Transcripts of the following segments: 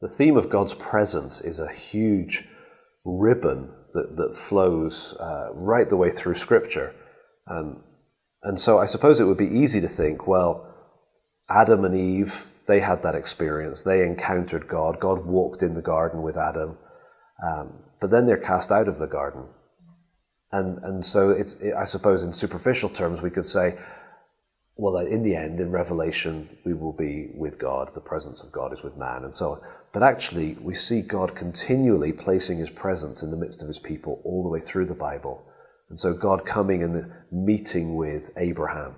The theme of God's presence is a huge ribbon that flows right the way through Scripture. And so I suppose it would be easy to think, well, Adam and Eve, they had that experience. They encountered God. God walked in the garden with Adam. But then they're cast out of the garden. And so I suppose in superficial terms we could say, well, in the end, in Revelation, we will be with God. The presence of God is with man, and so on. But actually, we see God continually placing his presence in the midst of his people all the way through the Bible. And so God coming and meeting with Abraham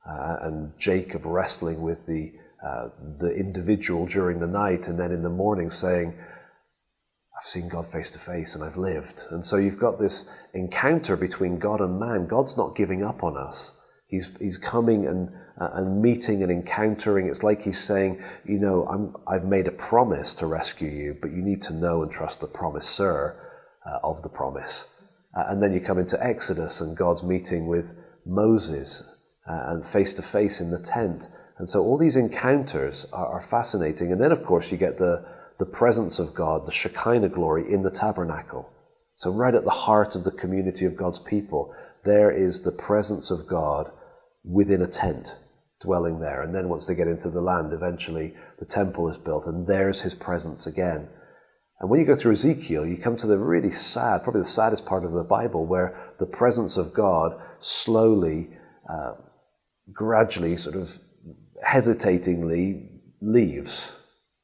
and Jacob wrestling with the individual during the night, and then in the morning saying, I've seen God face to face and I've lived. And so you've got this encounter between God and man. God's not giving up on us. He's coming and meeting and encountering. It's like he's saying, I've made a promise to rescue you, but you need to know and trust the promiser of the promise. And then you come into Exodus and God's meeting with Moses and face to face in the tent. And so all these encounters are fascinating. And then of course you get the presence of God, the Shekinah glory in the tabernacle. So right at the heart of the community of God's people, there is the presence of God within a tent, dwelling there. And then once they get into the land, eventually the temple is built and there's his presence again. And when you go through Ezekiel, you come to the really sad, probably the saddest part of the Bible, where the presence of God slowly, gradually, sort of hesitatingly leaves.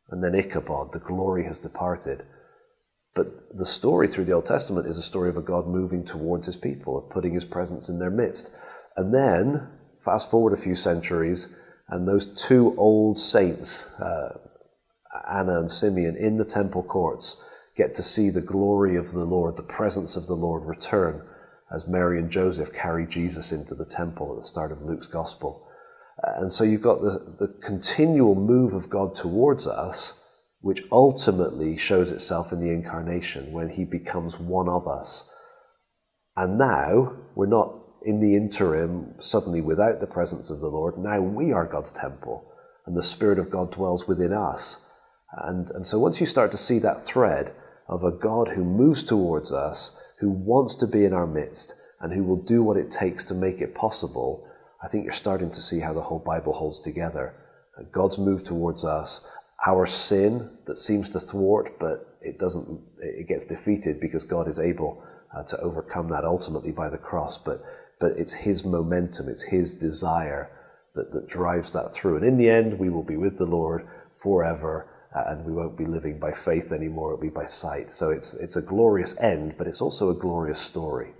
And then Ichabod, the glory has departed. But the story through the Old Testament is a story of a God moving towards his people, of putting his presence in their midst. And then, fast forward a few centuries, and those two old saints, Anna and Simeon, in the temple courts, get to see the glory of the Lord, the presence of the Lord return as Mary and Joseph carry Jesus into the temple at the start of Luke's Gospel. And so you've got the continual move of God towards us, which ultimately shows itself in the incarnation when he becomes one of us. And now we're not in the interim suddenly without the presence of the Lord. Now we are God's temple and the Spirit of God dwells within us. And so once you start to see that thread of a God who moves towards us, who wants to be in our midst and who will do what it takes to make it possible, I think you're starting to see how the whole Bible holds together. God's move towards us, our sin that seems to thwart, but it gets defeated because God is able to overcome that ultimately by the cross. But it's his momentum, it's his desire that drives that through. And in the end, we will be with the Lord forever, and we won't be living by faith anymore, it'll be by sight. So it's a glorious end, but it's also a glorious story.